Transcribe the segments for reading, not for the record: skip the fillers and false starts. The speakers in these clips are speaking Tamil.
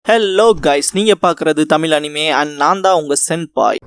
ஹலோ கைஸ், நீங்க பார்க்குறது தமிழ் அனிமே அண்ட் நான் தான் உங்க சென்பாய்.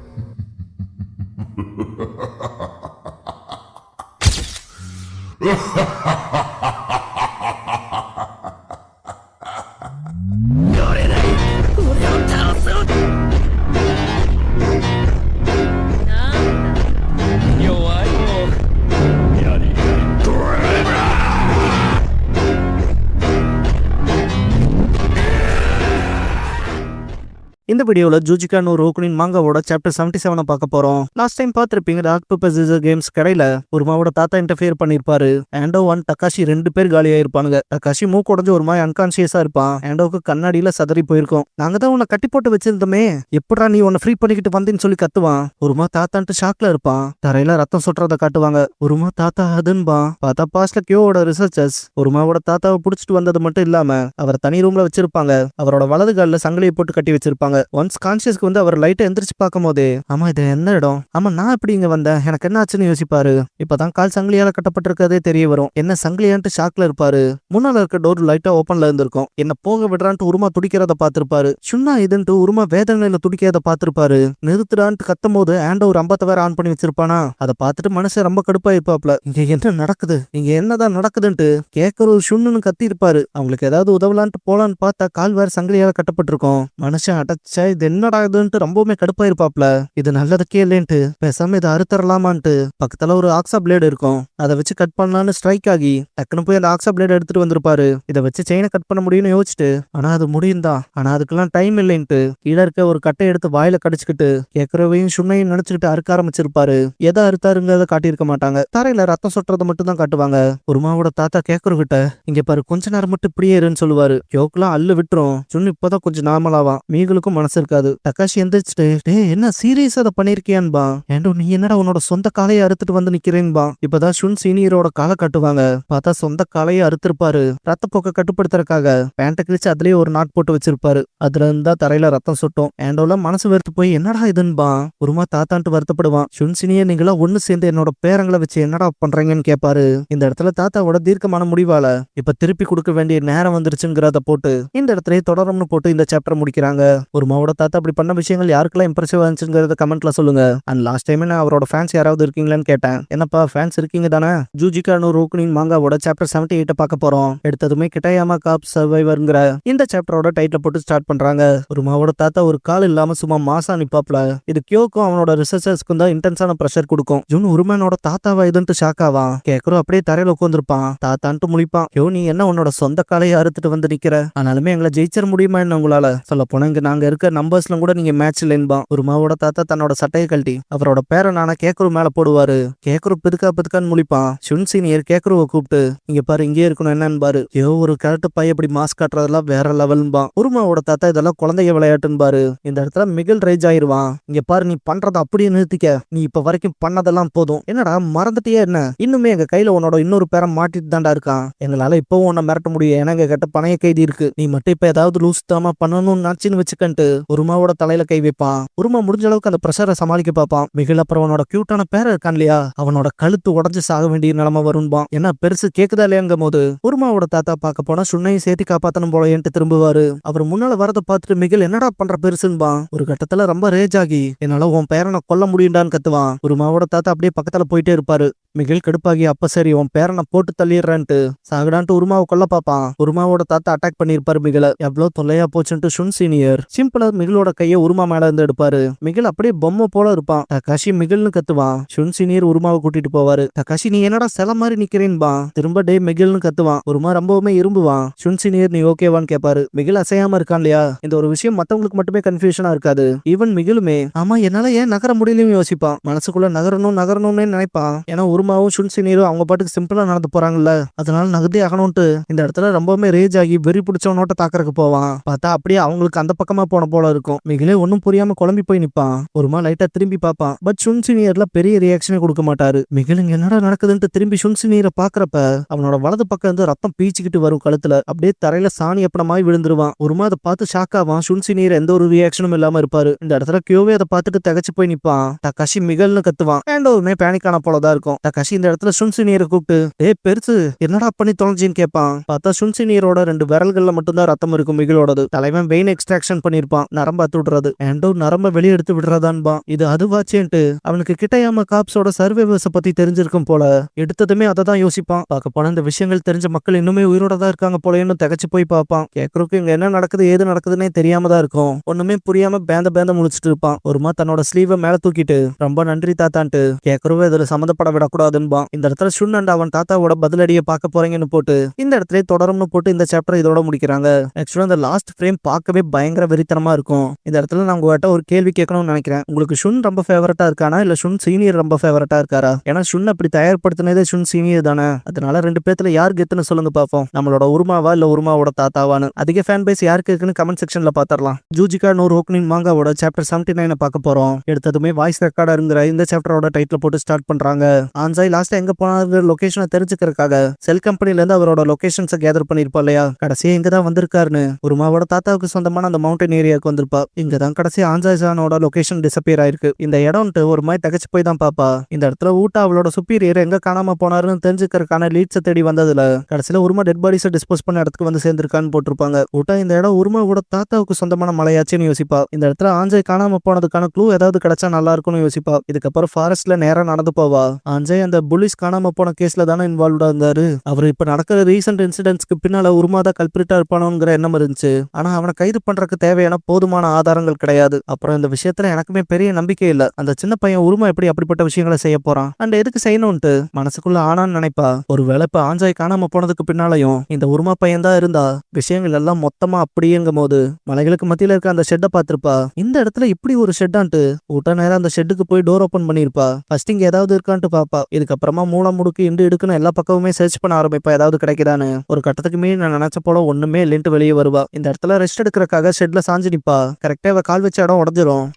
இந்த வீடியோவில் ஜூஜிகா நோ ரோக்குனின் மாங்காவோட சாப்டர் 77 பார்க்க போறோம். லாஸ்ட் டைம் பார்த்துருப்பீங்க, ராக் பேப்பர் சிசர் கேம்ஸ் கடையில ஒரு மாவோட தாத்தா இன்டர்ஃபியர் பண்ணிருப்பாரு. ஆண்டோ ஒன் தக்காஷி 2 பேர் காலியா இருப்பானுங்க. தக்காஷி மூக்கு உடஞ்சு ஒரு மாதிரி அன்கான்சியஸா இருப்பான். ஆண்டோவுக்கு கண்ணாடியில சதறி போயிருக்கும். நாங்க தான் உன்னை கட்டி போட்டு வச்சிருந்தோமே, எப்படா நீ உன்னை ஃப்ரீ பண்ணிக்கிட்டு வந்தேன்னு சொல்லி கத்துவான். ஒருமா தாத்தான்ட்டு ஷாக்ல இருப்பான். தரையில ரத்தம் சொட்டுறத காட்டுவாங்க. ஒருமா தாத்தா அதுன்பா. பார்த்தா பாஸ்ட்ல கியோவோட ரிசர்ச்சர்ஸ் ஒருமாவோட தாத்தாவை புடிச்சிட்டு வந்தது மட்டும் இல்லாம அவரை தனி ரூம்ல வச்சிருப்பாங்க. அவரோட வலது காலில் சங்கிலியை போட்டு கட்டி வச்சிருப்பாங்க. ஒன்ஸ் கான்சியஸ்க்கு வந்து அவர் லைட்டை எந்திரிச்சு பார்க்கும் போது, ஆமா இது என்ன இடம், ஆமா நான் எப்படி இங்க வந்தேன், எனக்கு என்ன ஆச்சுன்னு யோசிப்பாரு. இப்பதான் கால் சங்கிலியால கட்டப்பட்டிருக்கதே தெரிய வரும். என்ன சங்கிலியான்ட்டு ஷாக்ல இருப்பாரு. முன்னால இருக்க டோர் லைட்டா ஓப்பன்ல இருந்திருக்கும். என்ன போக விடுறான்ட்டு உருமா துடிக்கிறத பாத்திருப்பாரு. சுண்ணா இதுன்ட்டு உருமா வேதனையில துடிக்கிறத பாத்திருப்பாரு. நிறுத்துடான்ட்டு கத்தும் போது ஆண்டோ ஒரு 50 வேற ஆன் பண்ணி வச்சிருப்பானா. அதை பார்த்துட்டு மனுஷன் ரொம்ப கடுப்பா இருப்பாப்ல. இங்க என்ன நடக்குது, இங்க என்னதான் நடக்குதுன்ட்டு கேட்கற ஒரு சுண்ணுன்னு கத்தி இருப்பாரு. அவங்களுக்கு ஏதாவது உதவலான்ட்டு போலான்னு பார்த்தா கால் வேற சங்கிலியால கட்டப்பட்டிருக்கும். மனுஷன் அடைச்ச இது என்னடா இதுன்ட்டு ரொம்பவுமே கடுப்பா இருப்பாப்ல. இது நல்லதுக்கே இல்லைன்ட்டு பேசாம இதை அறுத்தரலாமான்ட்டு பக்கத்துல ஒரு ஆக்ஸா பிளேடு இருக்கும். அதை வச்சு கட் பண்ணலான்னு ஸ்ட்ரைக் ஆகி டக்குன்னு போய் அந்த ஆக்ஸா பிளேடு எடுத்துட்டு வந்திருப்பாரு. இதை வச்சு செயினை கட் பண்ண முடியும்னு யோசிச்சுட்டு, ஆனா அது முடியும் தான், ஆனா அதுக்கெல்லாம் டைம் இல்லைன்ட்டு கீழே இருக்க ஒரு கட்டை எடுத்து வாயில கடிச்சுக்கிட்டு கேட்கறவையும் சுண்ணையும் நினைச்சுக்கிட்டு அறுக்க ஆரம்பிச்சிருப்பாரு. எதை அறுத்தாருங்கிறத காட்டியிருக்க மாட்டாங்க. தரையில ரத்தம் சொட்டுறதை மட்டும் தான் காட்டுவாங்க. உருமாவோட தாத்தா கேட்கறகிட்ட, இங்க பாரு கொஞ்ச நேரம் மட்டும் இப்படியே இருன்னு சொல்லுவாரு. யோக்கெல்லாம் அள்ளு விட்டுரும். சுண்ணு இப்பதான் கொஞ்சம் நார்மலாவான். மீகளுக்கும் மனசு இருக்காது. தக்காஷி எந்திரிச்சிட்டு, டே என்ன சீரியஸ் அதை பண்ணிருக்கியான்பா. ஏண்டோ நீ என்னடா உன்னோட சொந்த காலையை அறுத்துட்டு வந்து நிக்கிறேன்பா. இப்பதான் ஷுன் சீனியரோட காலை கட்டுவாங்க. பார்த்தா சொந்த காலையை அறுத்திருப்பாரு. ரத்தப்போக்க கட்டுப்படுத்துறதுக்காக பேண்ட்டை கிழிச்சு அதுலயே ஒரு நாட் போட்டு வச்சிருப்பாரு. அதுல இருந்தா தரையில ரத்தம் சொட்டும். ஆண்டோல மனசு வெறுத்து போய் என்னடா இதுன்பா. ஒருமா தாத்தான்ட்டு வருத்தப்படுவான். ஷுன் சீனியர் நீங்களா ஒண்ணு சேர்ந்து என்னோட பேரங்களை வச்சு என்னடா பண்றீங்கன்னு கேட்பாரு. இந்த இடத்துல தாத்தாவோட தீர்க்கமான முடிவால இப்ப திருப்பி கொடுக்க வேண்டிய நேரம் வந்துருச்சுங்கிறத போட்டு இந்த இடத்துல தொடரும்னு போட்டு இந்த சாப்டர் முடிக்கிறாங்க. ஒருமாவோட தாத்தா அப்படி பண்ண விஷயங்கள் யாருக்கெல்லாம் இம்ப்ரெசிவா இருந்துச்சுங்கிறத கமெண்ட்ல சொல்லுங்க. அண்ட் லாஸ்ட் டைம் நான் அவரோட ஃபேன்ஸ் யாராவது இருக்கீங்களான்னு கேட்டேன். என்னப்பா ஃபேன்ஸ் இருக்கீங்க தானே? ஜூஜிகா நோ ரோக்குனின் மாங்காவோட சாப்டர் 78 பார்க்க போறோம். எடுத்ததுமே கிட்டாயாமா காப் சர்வைவர்ங்கிற இந்த சாப்டரோட டைட்டில் போட்டு ஸ்டார்ட் பண்றாங்க. ஒரு மாவோட தாத்தா ஒரு கால் இல்லாம சும்மா மாசா நிப்பாப்ல. இது கியோக்கும் அவனோட ரிசர்ச்சர்ஸ்க்கும் தான் இன்டென்ஸான ப்ரெஷர் கொடுக்கும். ஜூன் உருமனோட தாத்தாவா இதுன்ட்டு ஷாக் ஆவான். கேக்குறோம் அப்படியே தரையில உட்காந்துருப்பான். தாத்தான்ட்டு முழிப்பான். யோ நீ என்ன உன்னோட சொந்த காலையை அறுத்துட்டு வந்து நிக்கிற, ஆனாலுமே எங்களை ஜெயிச்சிட முடியுமா என்ன உங்களால? சொல்ல போனா இங்க நாங்க இருக்க நம்பர்ஸ்ல கூட நீங்க மேட்ச் இல்லைன்பா. ஒரு மாவோட தாத்தா தன்னோட சட்டையை கழட்டி அவரோட பேரை நானா கேக்குரு மேல போடுவாரு. கேக்குரு பிதுக்கான்னு முழிப்பான். ஷுன் சீனியர் கேக்குருவை கூப்பிட்டு, இங்க பாரு இங்கே இருக்கணும் என்னன்னு பாரு. ஏதோ ஒரு கேரட்டு பைய இப்படி மாஸ்க் காட்டுறதெல்லாம் வேற லெவல்பா. ஒரு மாவோட தாத்தா இதெல்லாம் குழந்தைய விளையாட்டுன்னு. இந்த இடத்துல மிகில் ரைஜ் ஆயிருவான். இங்க பாரு நீ பண்றத அப்படியே நிறுத்திக்க. நீ இப்ப வரைக்கும் பண்ணதெல்லாம் போதும். என்னடா மறந்துட்டியே என்ன? இன்னுமே எங்க கையில உன்னோட இன்னொரு பேரை மாட்டிட்டு தாண்டா இருக்கான். எங்களால இப்பவும் உன்னை மிரட்ட முடியும். ஏன்னா எங்க கிட்ட பணைய கைதி இருக்கு. நீ மட்டும் இப்ப ஏதாவது லூஸ் தாமா பண்ணணும்னு நினைச்சுன்னு வச்சுக்கன்ட்டு ஒரு மாவோட தலையில கை வைப்பான். உருமா முடிஞ்ச அளவுக்கு அந்த பிரஷரை சமாளிக்க பார்ப்பான். மிகில் அப்புறம் அவனோட கியூட்டான பேர இருக்கான் இல்லையா, அவனோட கழுத்து உடஞ்சு சாக வேண்டிய நிலைமை வரும்பான். ஏன்னா பெருசு கேக்குதா இல்லையாங்கும் போது உருமாவோட தாத்தா பார்க்க போனா சுண்ணையும் சேர்த்து காப்பாத்தணும் போல என்ட்டு திரும்புவாரு. அவர் முன்னால வரதை பார்த்துட்டு மிகில் என்னடா பண்ற பெருசுன்பான். ஒரு கட்டத்துல ரொம்ப ரேஜ் ஆகி என்னால உன் பேரனை கொல்ல முடியுண்டான்னு கத்துவான். உருமாவோட தாத்தா அப்படியே பக்கத்துல போயிட்டே இருப்பாரு. மிகில் கடுப்பாகி அப்ப சரி உன் பேரனை போட்டு தள்ளிடுறான்ட்டு சாகடான்ட்டு உருமாவை கொல்ல பாப்பான். உருமாவோட தாத்தா அட்டாக் பண்ணிருப்பாரு மிகில. எவ்வளவு தொல்லையா போச்சுன்ட்டு ஷுன் சீனியர் சிம்பிளா மிகிலோட கையை உருமா மேல இருந்து எடுப்பாரு. மிகில் அப்படியே பொம்மை போல இருப்பான். தக்காஷி மிகில்னு கத்துவான். ஷுன் சீனியர் உருமாவை கூட்டிட்டு போவாரு. தக்காஷி நீ என்னடா சில மாதிரி நிக்கிறேன்பா. திரும்ப டே மிகில்னு கத்துவான். உருமா ரொம்பவுமே இரும்புவான். ஷுன் சீனியர் நீ ஓகேவான்னு கேட்பாரு. மிகில் அசையாம இருக்கான் இல்லையா. இந்த ஒரு விஷயம் மத்தவங்களுக்கு மட்டுமே கன்ஃபியூஷனா இருக்காது. ஈவன் மிகிலுமே ஆமா என்னால ஏன் நகர முடியலன்னு யோசிப்பான். மனசுக்குள்ள நகரணும்னு நினைப்பான். ஏன்னா உருமாவும் ஷுன் சீனியரும் அவங்க பாட்டுக்கு சிம்பிளா நடந்து போறாங்கல்ல, அதனால நகர்ந்தே ஆகணும்ட்டு இந்த இடத்துல ரொம்பவுமே ரேஜ் ஆகி வெறி பிடிச்சவனோட்ட தாக்கறதுக்கு போவான். பார்த்தா அப்படியே அவங்களுக்கு அந்த பக்கமா போன போன போல இருக்கும். மிகிலே ஒன்னும் புரியாம குழம்பி போய் நிப்பான். ஒருமா லைட்டா திரும்பி பாப்பான். பட் ஷுன் சீனியர்ல பெரிய ரியாக்ஷனே கொடுக்க மாட்டாரு. மிகில் இங்க என்னடா நடக்குதுன்னு திரும்பி ஷுன் சீனியரை பாக்குறப்ப அவனோட வலது பக்கம் இருந்து ரத்தம் பீச்சிக்கிட்டு வரும் கழுத்துல. அப்படியே தரையில சாணி எப்படமாய் விழுந்துருவான். ஒருமா அதை பார்த்து ஷாக் ஆவான். ஷுன் சீனியர் எந்த ஒரு ரியாக்ஷனும் இல்லாம இருப்பாரு. இந்த இடத்துல கியோவே அதை பார்த்துட்டு தகச்சு போய் நிப்பான். தக்காஷி மிகல்னு கத்துவான். ஆண்டோவுமே பேனிக் ஆன போலதான் இருக்கும். தக்காஷி இந்த இடத்துல ஷுன் சீனியரை கூப்பிட்டு பெருசு என்னடா பண்ணி தொலைஞ்சின்னு கேட்பான். பார்த்தா ஷுன் சீனியரோட 2 விரல்கள்ல மட்டும்தான் ரத்தம் இருக்கும். மிகிலோடது தலைவன் வெயின் எக்ஸ்ட்ராக்ஷன் பண்ணிருப்பான். நரம்ப அத்து விடுறது. ஆண்டோ நரம்ப வெளியே எடுத்து விடுறதான்பா. இது அதுவாச்சேன்ட்டு அவனுக்கு கிட்டையாம காப்ஸோட சர்வைவர்ஸ பத்தி தெரிஞ்சிருக்கும் போல. எடுத்ததுமே அதை தான் யோசிப்பான். பார்க்க போன இந்த விஷயங்கள் தெரிஞ்ச மக்கள் இன்னுமே உயிரோட தான் இருக்காங்க போலேன்னு தகச்சு போய் பார்ப்பான். கேக்குறதுக்கு இங்க என்ன நடக்குது ஏது நடக்குதுன்னே தெரியாம தான் இருக்கும். ஒண்ணுமே புரியாம பேந்த முடிச்சிட்டு இருப்பான். ஒருமா தன்னோட ஸ்லீவை மேல தூக்கிட்டு ரொம்ப நன்றி தாத்தான்ட்டு கேக்குறவ இதுல சம்மந்தப்பட விடக்கூடாதுன்பான். இந்த இடத்துல ஷுன் அண்ட் அவன் தாத்தாவோட பதிலடியை பார்க்க போறீங்கன்னு போட்டு இந்த இடத்துல தொடரும்னு போட்டு இந்த சாப்டர் இதோட முடிக்கிறாங்க. ஆக்சுவலா இந்த லாஸ்ட் ஃப்ரேம் பார்க்கவே பயங்கர வெறித்தனமா இருக்கும். இந்த இடத்துல நான் உங்ககிட்ட ஒரு கேள்வி கேட்கணும்னு நினைக்கிறேன். உங்களுக்கு ஷுன் ரொம்ப ஃபேவரட்டா இருக்கானா இல்ல ஷுன் சீனியர் ரொம்ப ஃபேவரட்டா இருக்காரா? ஏன்னா ஷுன் அப்படி தயார்படுத்தினதே ஷுன் சீனியர் தானே. அதனால 2 பேத்துல யார் கெத்துன்னு சொல்லுங்க பாப்போம். நம்மளோட உருமாவா இல்ல உருமாவோட தாத்தாவான்னு. அதிக ஃபேன் பேஸ் யாருக்கு இருக்குன்னு கமெண்ட் செக்ஷன்ல பாத்திரலாம். ஜூஜிகா நோ ரோக்குனின் மாங்காவோட சாப்டர் 79 பார்க்க போறோம். எடுத்ததுமே வாய்ஸ் ரெக்கார்டருங்கிற இந்த சாப்டரோட டைட்டில் போட்டு ஸ்டார்ட் பண்றாங்க. ஆன்சாய் லாஸ்ட் எங்க போனாரு லொகேஷனை தெரிஞ்சுக்கிறதுக்காக செல் கம்பெனில இருந்து அவரோட லொகேஷன்ஸை கேதர் பண்ணிருப்பா இல்லையா. கடைசியா இங்கதான் வந்திருக்காருன்னு உருமாவோட தாத்தாவுக்கு சொந்தமான அந்த மவுண்டன் ஏரியாவுக்கு வந்திருப்பா. இங்கதான் கடைசி ஆன்சாய்சானோட லொகேஷன் டிசப்பியர் ஆயிருக்கு. இந்த இடம்ட்டு ஒரு மாதிரி தகச்சு போய் தான் பாப்பா. இந்த இடத்துல ஊட்டா அவளோட சுப்பீரியர் எங்க காணாம போனாருன்னு தெரிஞ்சுக்கிறதுக்கான லீட்ஸை தேடி வந்ததுல கடைசியில உருமா டெட் பாடிஸை டிஸ்போஸ் பண்ண இடத்துக்கு வந்து சேர்ந்திருக்கான்னு போட்டிருப்பாங்க. ஊட்டா இந்த இடம் உருமாவோட தாத்தாவுக்கு சொந்தமான மலையாச்சுன்னு யோசிப்பா. இந்த இடத்துல ஆஞ்சை காணாம போனதுக்கான க்ளூ ஏதாவது கிடைச்சா நல்லா இருக்கும்னு யோசிப்பா. இதுக்கப்புறம் ஃபாரஸ்ட்ல நேரா நடந்து போவா. ஆஞ்சை அந்த புலிஸ் காணாம போன கேஸ்ல தானே இன்வால்வ்டா இருந்தாரு. அவர் இப்ப நடக்கிற ரீசெண்ட் இன்சிடென்ட்ஸ்க்கு பின்னால உருமாதா கல்பிரிட்டா இருப்பானோங்கிற எண்ணம் இருந்துச்சு. ஆனா அவனை கைது பண்றதுக்கு தேவையான போதுமான ஆதாரங்கள் கிடையாது. அப்புறம் இந்த விஷயத்துல எனக்குமே பெரிய நம்பிக்கை இல்ல. அந்த சின்ன பையன் உருமா எப்படி அப்படிப்பட்ட விஷயங்களை செய்ய போறான் அண்ட் எதுக்கு செய்யணும்ட்டு மனசுக்குள்ள ஆனான்னு நினைப்பா. ஒருவேளை இப்ப ஆஞ்சாய் காணாம போனதுக்கு பின்னாலையும் இந்த உருமா பையன் தான் இருந்தா விஷயங்கள் எல்லாம் மொத்தமா அப்படியேங்கும் போது மலைகளுக்கு மத்தியில இருக்க அந்த ஷெட்டை பார்த்திருப்பா. இந்த இடத்துல இப்படி ஒரு ஷெட்டான்ட்டு ஊட்ட நேரம் அந்த ஷெட்டுக்கு போய் டோர் ஓபன் பண்ணிருப்பா. ஃபர்ஸ்ட் இங்க ஏதாவது இருக்கான்ட்டு பாப்பா. இதுக்கப்புறமா மூளை முடுக்கு இண்டு இடுக்குன்னு எல்லா பக்கமுமே சர்ச் பண்ண ஆரம்பிப்பா. ஏதாவது கிடைக்குதான்னு. ஒரு கட்டத்துக்கு மீறி நான் நினைச்ச போல ஒண்ணுமே இல்லைன்ட்டு வெளியே வருவா. இந்த இடத்துல ரெஸ்ட் எடுக்கிறக்காக ஷெட்ல சாஞ்சு நிப்பா. கரெக்டா அவ கால் வச்ச இடம் உடஞ்சிரும்.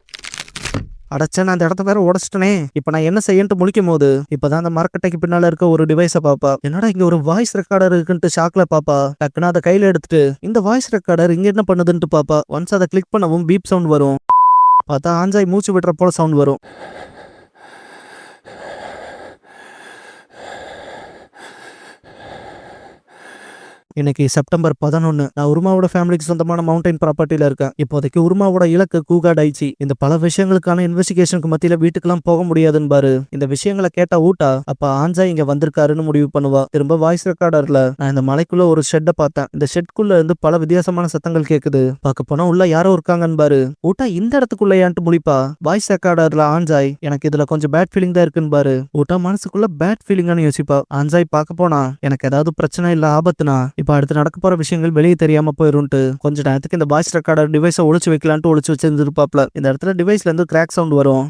அடைச்சேன் அந்த இடத்த வேற உடச்சிட்டனே. இப்ப நான் என்ன செய்யன்ட்டு முழிக்கும் போது இப்பதான் அந்த மரக்கட்டைக்கு பின்னால இருக்க ஒரு டிவைஸை பாப்பா. என்னடா இங்க ஒரு வாய்ஸ் ரெக்கார்டர் இருக்குன்ட்டு ஷாக்ல பாப்பா. டக்குன்னு அதை கையில எடுத்துட்டு இந்த வாய்ஸ் ரெக்கார்டர் இங்க என்ன பண்ணுதுன்ட்டு பாப்பா. ஒன்ஸ் அதை கிளிக் பண்ணவும் பீப் சவுண்ட் வரும். பார்த்தா ஆஞ்சாய் மூச்சு விடுற போல சவுண்ட் வரும். இன்னைக்கு செப்டம்பர் 11. நான் உருமாவோட ஃபேமிலிக்கு சொந்தமான மவுண்டைன் ப்ராப்பர்ட்டியில இருக்கேன். இப்போதைக்கு உருமாவோட இலக்கு கூகா டைச்சி. இந்த பல விஷயங்களுக்கான இன்வெஸ்டிகேஷனுக்கு மத்தியில வீட்டுக்கெல்லாம் போக முடியாதுன்னு பாரு. இந்த விஷயங்களை கேட்ட ஊட்டா அப்ப ஆஞ்சா இங்க வந்திருக்காருன்னு முடிவு பண்ணுவா. திரும்ப வாய்ஸ் ரெக்கார்டர்ல நான் இந்த மலைக்குள்ள ஒரு ஷெட்டை பார்த்தேன். இந்த ஷெட்குள்ள இருந்து பல வித்தியாசமான சத்தங்கள் கேக்குது. பார்க்க போனா உள்ள யாரோ இருக்காங்கன்னு பாரு. ஊட்டா இந்த இடத்துக்குள்ளயான்ட்டு முடிப்பா. வாய்ஸ் ரெக்கார்டர்ல ஆஞ்சாய் எனக்கு இதுல கொஞ்சம் பேட் ஃபீலிங் தான் இருக்குன்னு பாரு. ஊட்டா மனசுக்குள்ள பேட் ஃபீலிங்கானு யோசிப்பா. ஆஞ்சாய் பார்க்க போனா எனக்கு ஏதாவது பிரச்சனை இல்ல ஆபத்துனா இப்ப அடுத்து நடக்க போற விஷயங்கள் வெளியே தெரியாம போயிரும்ட்டு கொஞ்ச நேரத்துக்கு இந்த வாய்ஸ் ரெக்கார்டர் டிவைஸை ஒளிச்சு வைக்கலான்ட்டு ஒளிச்சு வச்சிருந்துருப்பாப்ல. இந்த இடத்துல டிவைஸ்ல இருந்து கிராக் சவுண்ட் வரும்.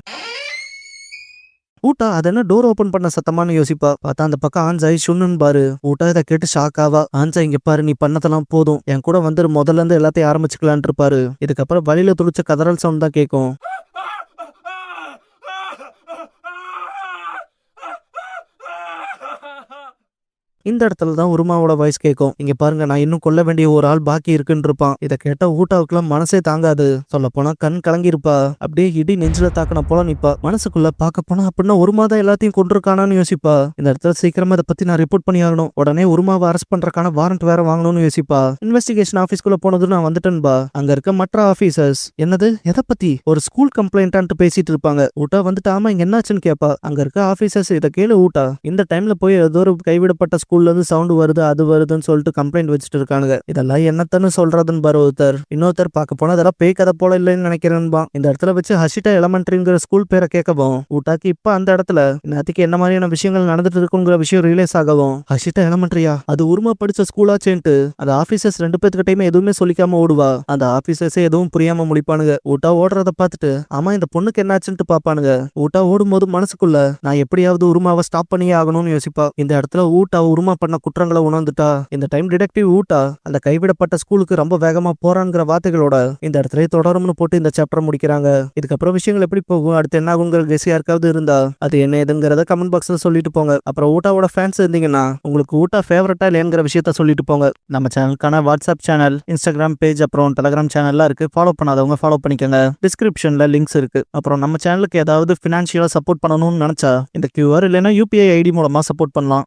ஊட்டா அது என்ன டோர் ஓபன் பண்ண சத்தமானு யோசிப்பா. பார்த்தா அந்த பக்கம் ஆஞ்சாய் ஷுன்னு பாரு. ஊட்டா இதை கேட்டு ஷாக் ஆவா. ஆஞ்சாய் இங்க பாரு நீ பண்ணதெல்லாம் போதும் என் கூட வந்து முதல்ல இருந்து எல்லாத்தையும் ஆரம்பிச்சுக்கலான் இருப்பாரு. இதுக்கப்புறம் வழியில துடிச்ச கதறல் சவுண்ட் தான் கேட்கும். இந்த இடத்துல தான் உருமாவோட வாய்ஸ் கேட்கும். இங்க பாருங்க நான் இன்னும் கொல்ல வேண்டிய ஒரு ஆள் பாக்கி இருக்குன்னு இருப்பான். இதை கேட்ட ஊட்டாவுக்குலாம் மனசே தாங்காது. சொல்ல போனா கண் கலங்கி இருப்பா. அப்படியே இடி நெஞ்சில தாக்கின போல நிப்பா. மனசுக்குள்ள பார்க்க போனா அப்படின்னா உருமாதான் எல்லாத்தையும் கொண்டிருக்கானான்னு யோசிப்பா. இந்த இடத்துல சீக்கிரமா இதை பத்தி நான் ரிப்போர்ட் பண்ணி ஆகணும். உடனே உருமாவை அரெஸ்ட் பண்றதுக்கான வாரண்ட் வேற வாங்கணும்னு யோசிப்பா. இன்வெஸ்டிகேஷன் ஆபீஸ்க்குள்ள போனது நான் வந்துட்டேன்பா. அங்க இருக்க மற்ற ஆபீசர்ஸ் என்னது எதை பத்தி ஒரு ஸ்கூல் கம்ப்ளைண்டான்ட்டு பேசிட்டு இருப்பாங்க. ஊட்டா வந்துட்டு ஆமா இங்க என்னாச்சுன்னு கேப்பா. அங்க இருக்க ஆபீசர்ஸ் இதை கேளு ஊட்டா இந்த டைம்ல போய் ஏதோ ஒரு கைவிடப்பட்ட ஸ்கூல்ல இருந்து சவுண்ட் வருது அது வருதுன்னு சொல்லிட்டு கம்ப்ளைண்ட் வச்சுட்டு இருக்கானுங்க. இதெல்லாம் என்னத்தன்னு சொல்றதுன்னு பாரு ஒருத்தர். இன்னொருத்தர் பார்க்க போனா அதெல்லாம் பேய் கதை போல இல்லைன்னு நினைக்கிறேன்பா. இந்த இடத்துல வச்சு ஹஷிட்டா எலமெண்ட்ரிங்கிற ஸ்கூல் பேரை கேட்கவும் ஊட்டாக்கு இப்ப அந்த இடத்துல நேற்றுக்கு என்ன மாதிரியான விஷயங்கள் நடந்துட்டு இருக்குங்கிற விஷயம் ரியலைஸ் ஆகவும் ஹஷிட்டா எலமெண்ட்ரியா அது உருமா படிச்ச ஸ்கூலாச்சேன்ட்டு அந்த ஆபீசர்ஸ் 2 பேர்த்துக்கிட்டையுமே எதுவுமே சொல்லிக்காம ஓடுவா. அந்த ஆபீசர்ஸே எதுவும் புரியாம முடிப்பானுங்க. ஊட்டா ஓடுறத பார்த்துட்டு ஆமா இந்த பொண்ணுக்கு என்னாச்சுன்ட்டு பாப்பானுங்க. ஊட்டா ஓடும்போது மனசுக்குள்ள நான் எப்படியாவது உருமாவை ஸ்டாப் பண்ணியே ஆகணும்னு யோசிப்பா. இந்த இடத்துல ஊட்டா உருமா அருமா பண்ண குற்றங்களை உணர்ந்துட்டா இந்த டைம் டிடெக்டிவ் ஊட்டா அந்த கைவிடப்பட்ட ஸ்கூலுக்கு ரொம்ப வேகமா போறாங்கிற வார்த்தைகளோட இந்த இடத்துல தொடரும்னு போட்டு இந்த சாப்டர் முடிக்கிறாங்க. இதுக்கப்புறம் விஷயங்கள் எப்படி போகும், அடுத்து என்ன ஆகுங்கிற கெஸ் யாருக்காவது இருந்தா அது என்ன ஏதுங்கிறத கமெண்ட் பாக்ஸ்ல சொல்லிட்டு போங்க. அப்புறம் ஊட்டாவோட ஃபேன்ஸ் இருந்தீங்கன்னா உங்களுக்கு ஊட்டா ஃபேவரட்டா இல்லையாங்கிற விஷயத்த சொல்லிட்டு போங்க. நம்ம சேனலுக்கான வாட்ஸ்அப் சேனல், இன்ஸ்டாகிராம் பேஜ், அப்புறம் டெலிகிராம் சேனல்லாம் இருக்கு. ஃபாலோ பண்ணாதவங்க ஃபாலோ பண்ணிக்கோங்க. டிஸ்கிரிப்ஷன்ல லிங்க்ஸ் இருக்கு. அப்புறம் நம்ம சேனலுக்கு ஏதாவது ஃபினான்ஷியலா சப்போர்ட் பண்ணணும்னு நினைச்சா இந்த QR இல்லைன்னா UPI ஐடி மூலமா சப்போர்ட் பண்ணலாம்.